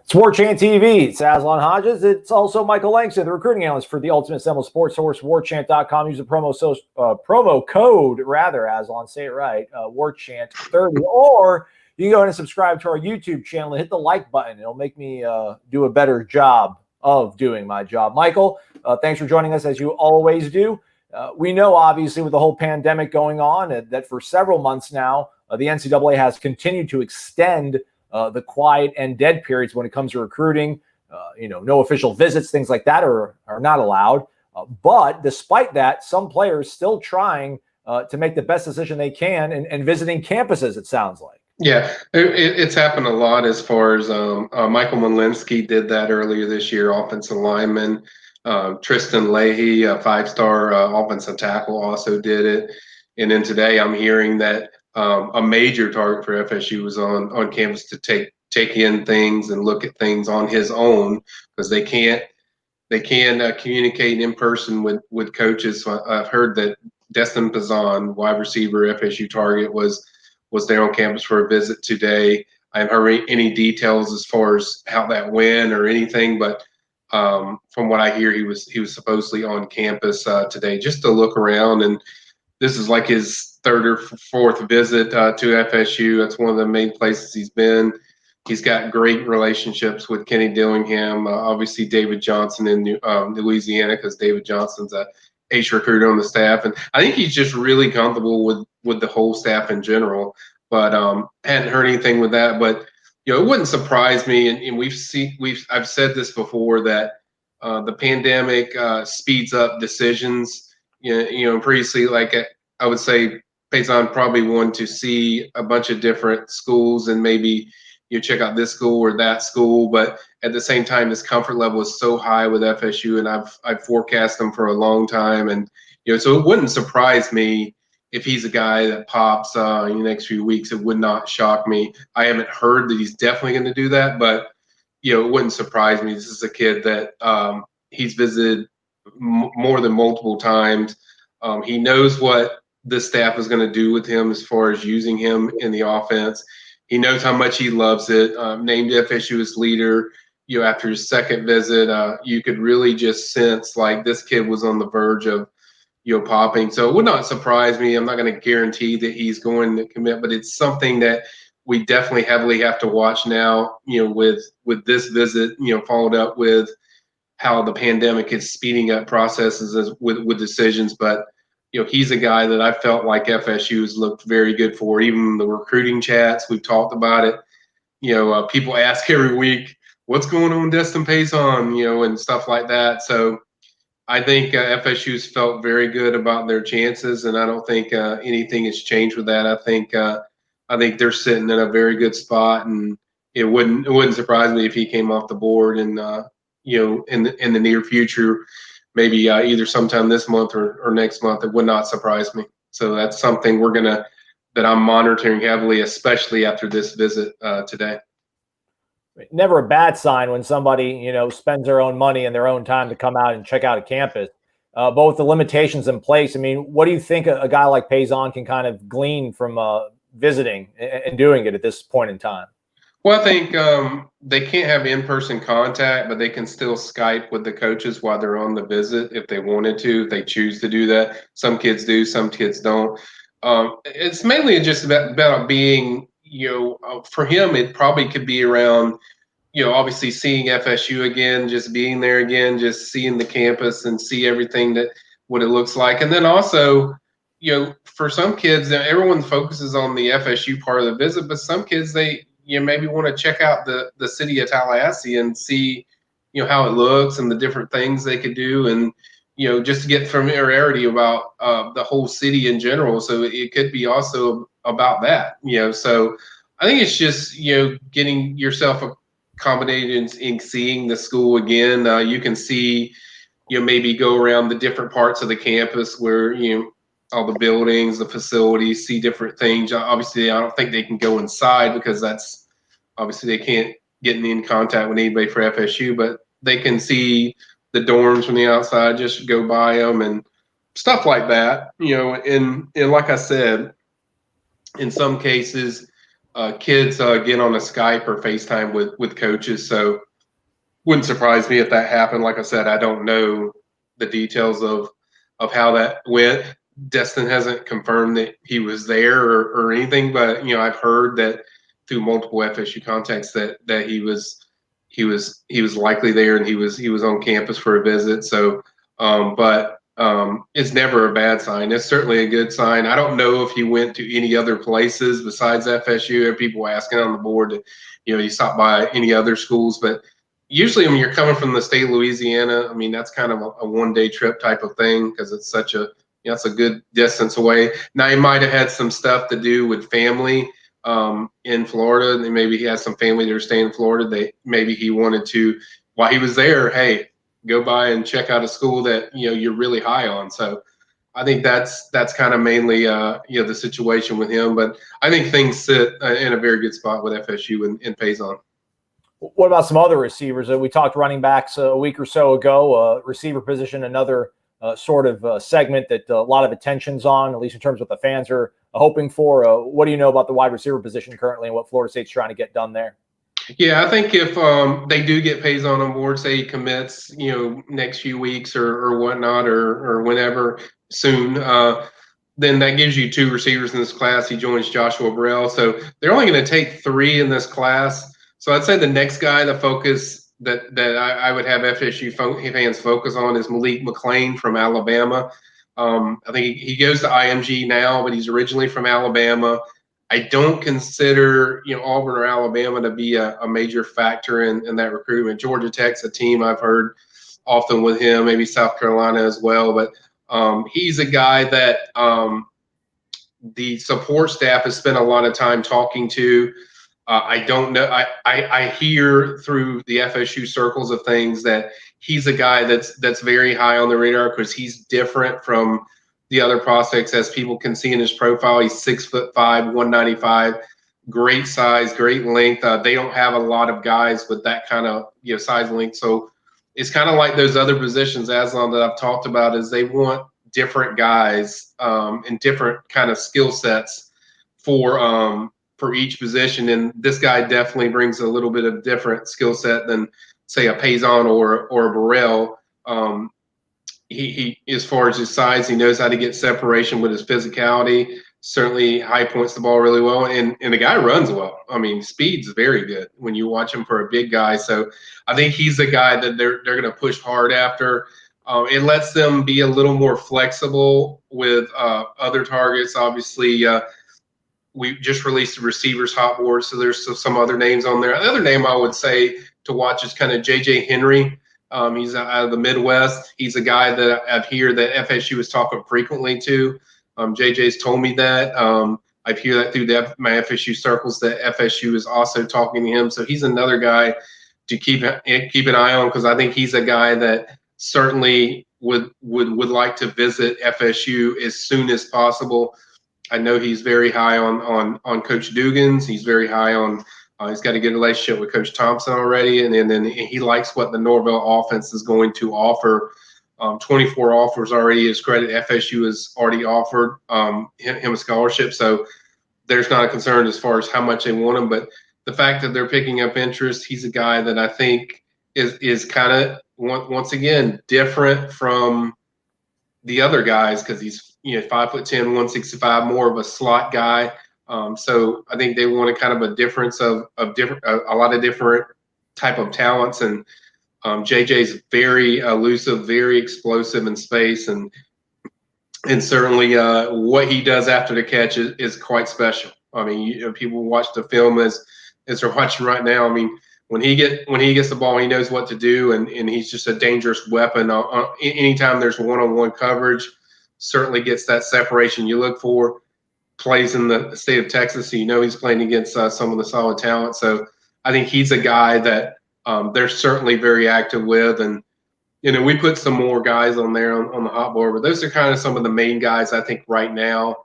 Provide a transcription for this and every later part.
It's Warchant TV. It's Aslan Hodges. It's also Michael Langston, the recruiting analyst for the Ultimate Seminoles Sports Source, Warchant.com. Use the promo code, Aslan, say it right, Warchant30. Or you can go ahead and subscribe to our YouTube channel and hit the like button. It'll make me do a better job of doing my job. Michael, thanks for joining us as you always do. We know, obviously, with the whole pandemic going on, that for several months now, the NCAA has continued to extend the quiet and dead periods when it comes to recruiting. No official visits, things like that are not allowed. But despite that, some players still trying to make the best decision they can and visiting campuses, it sounds like. Yeah, it's happened a lot as far as Michael Langston did that earlier this year, offensive lineman. Tristan Leahy, a five-star offensive tackle, also did it. And then today I'm hearing that a major target for FSU was on campus to take in things and look at things on his own, because they can communicate in person with coaches. So I've heard that Destyn Pazon, wide receiver, FSU target, was there on campus for a visit today. I haven't heard any details as far as how that went or anything, but from what I hear, he was supposedly on campus today just to look around. And this is like his third or fourth visit to FSU. That's one of the main places he's been. He's got great relationships with Kenny Dillingham, obviously David Johnson in Louisiana, because David Johnson's a H recruiter on the staff. And I think he's just really comfortable with the whole staff in general. But hadn't heard anything with that. But it wouldn't surprise me. And I've said this before, that the pandemic speeds up decisions. Previously, like I would say, Pazon probably wanted to see a bunch of different schools and maybe check out this school or that school, but at the same time, his comfort level is so high with FSU, and I've forecast him for a long time, and so it wouldn't surprise me if he's a guy that pops in the next few weeks. It would not shock me. I haven't heard that he's definitely going to do that, but it wouldn't surprise me. This is a kid that he's visited more than multiple times. He knows what the staff is going to do with him as far as using him in the offense. He knows how much he loves it. Named FSU as leader, after his second visit, you could really just sense like this kid was on the verge of, popping. So it would not surprise me. I'm not going to guarantee that he's going to commit, but it's something that we definitely heavily have to watch now. With this visit, followed up with how the pandemic is speeding up processes with decisions, but. He's a guy that I felt like FSU has looked very good for. Even the recruiting chats, we've talked about it. People ask every week, what's going on with Destyn Pazon, and stuff like that. So I think FSU's felt very good about their chances, and I don't think anything has changed with that. I think they're sitting in a very good spot, and it wouldn't surprise me if he came off the board and in the near future. Maybe either sometime this month or next month. It would not surprise me. So that's something that I'm monitoring heavily, especially after this visit today. Never a bad sign when somebody, spends their own money and their own time to come out and check out a campus. But with the limitations in place, I mean, what do you think a guy like Pazon can kind of glean from visiting and doing it at this point in time? Well, I think they can't have in-person contact, but they can still Skype with the coaches while they're on the visit if they wanted to, if they choose to do that. Some kids do, some kids don't. It's mainly just about being, for him, it probably could be around, obviously seeing FSU again, just being there again, just seeing the campus and see everything what it looks like. And then also, for some kids, everyone focuses on the FSU part of the visit, but some kids, they maybe want to check out the city of Tallahassee and see, how it looks and the different things they could do, and just to get familiarity about the whole city in general. So it could be also about that, So I think it's just getting yourself accommodated in seeing the school again. You can see, maybe go around the different parts of the campus where all the buildings, the facilities, see different things. Obviously, I don't think they can go inside because that's obviously they can't get in contact with anybody for FSU, but they can see the dorms from the outside, just go by them and stuff like that. And like I said, in some cases, kids get on a Skype or FaceTime with coaches. So wouldn't surprise me if that happened. Like I said, I don't know the details of how that went. Destyn hasn't confirmed that he was there or anything, but I've heard that through multiple FSU contacts that he was likely there and he was on campus for a visit. So, but it's never a bad sign. It's certainly a good sign. I don't know if he went to any other places besides FSU. There are people asking on the board that he stopped by any other schools, but usually when you're coming from the state of Louisiana, I mean, that's kind of a one-day trip type of thing because it's such a it's a good distance away. Now, he might have had some stuff to do with family in Florida, and maybe he has some family that are staying in Florida. Maybe he wanted to, while he was there, hey, go by and check out a school that you're really high on. So I think that's kind of mainly the situation with him. But I think things sit in a very good spot with FSU and Pazon. What about some other receivers? We talked running backs a week or so ago. Receiver position, another sort of segment that a lot of attention's on, at least in terms of what the fans are hoping for. What do you know about the wide receiver position currently and what Florida State's trying to get done there? Yeah, I think if they do get Pazon on board, say he commits, next few weeks or whatnot, or whenever soon, then that gives you 2 receivers in this class. He joins Joshua Burrell. So they're only going to take 3 in this class. So I'd say the next guy to focus that I would have FSU fans focus on is Malik McClain from Alabama. I think he goes to IMG now, but he's originally from Alabama. I don't consider Auburn or Alabama to be a major factor in that recruitment. Georgia Tech's a team I've heard often with him, maybe South Carolina as well. But he's a guy that the support staff has spent a lot of time talking to. I don't know. I hear through the FSU circles of things that he's a guy that's very high on the radar because he's different from the other prospects, as people can see in his profile. He's 6'5", 195, great size, great length. They don't have a lot of guys with that kind of size and length. So it's kind of like those other positions, Aslan, that I've talked about, is they want different guys and different kind of skill sets for each position, and this guy definitely brings a little bit of different skill set than, say, a Pazon or a Burrell. He, as far as his size, he knows how to get separation with his physicality. Certainly, high points the ball really well, and the guy runs well. I mean, speed's very good when you watch him for a big guy. So I think he's the guy that they're going to push hard after. It lets them be a little more flexible with other targets. Obviously, we just released the receivers hot board, so there's some other names on there. Another name I would say to watch is kind of J.J. Henry. He's out of the Midwest. He's a guy that I've heard that FSU is talking frequently to. JJ's told me that. I've heard that through my FSU circles that FSU is also talking to him. So he's another guy to keep an eye on, because I think he's a guy that certainly would like to visit FSU as soon as possible. I know he's very high on Coach Dugans. He's very high on. He's got a good relationship with Coach Thompson already, and then he likes what the Norvell offense is going to offer. 24 offers already. His credit, FSU has already offered him a scholarship, so there's not a concern as far as how much they want him. But the fact that they're picking up interest, he's a guy that I think is kind of once again different from the other guys, because he's 5'10", 165, more of a slot guy. So I think they want a kind of a difference of different, a lot of different type of talents. And JJ's very elusive, very explosive in space, and certainly what he does after the catch is quite special. I mean, people watch the film as they're watching right now. I mean, when he gets the ball, he knows what to do, and he's just a dangerous weapon. Anytime there's one-on-one coverage, certainly gets that separation you look for. Plays in the state of Texas, so he's playing against some of the solid talent. So I think he's a guy that they're certainly very active with. And we put some more guys on there on the hot board, but those are kind of some of the main guys I think right now.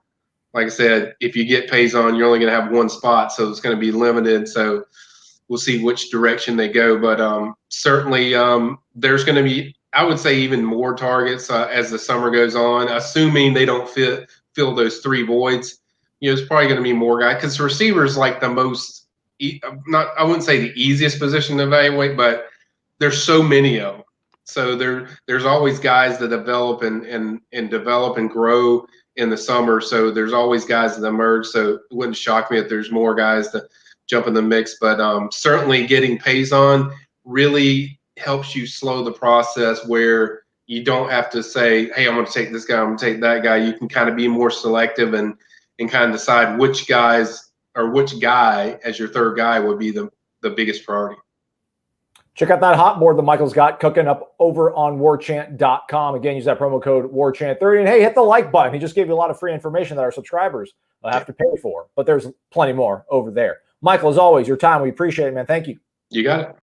Like I said, if you get Pazon, you're only going to have one spot, so it's going to be limited. So we'll see which direction they go. But certainly there's going to be, I would say, even more targets as the summer goes on, assuming they don't fill those 3 voids. there's probably going to be more guys because receiver is like the most I wouldn't say the easiest position to evaluate, but there's so many of them. So there's always guys that develop and develop and grow in the summer. So there's always guys that emerge. So it wouldn't shock me if there's more guys that jump in the mix. But certainly getting Pazon really helps you slow the process where you don't have to say, hey, I'm going to take this guy, I'm going to take that guy. You can kind of be more selective and kind of decide which guys or which guy as your third guy would be the biggest priority. Check out that hot board that Michael's got cooking up over on warchant.com. Again, use that promo code warchant30. And hey, hit the like button. He just gave you a lot of free information that our subscribers have to pay for, but there's plenty more over there. Michael, as always, your time, we appreciate it, man. Thank you. You got it.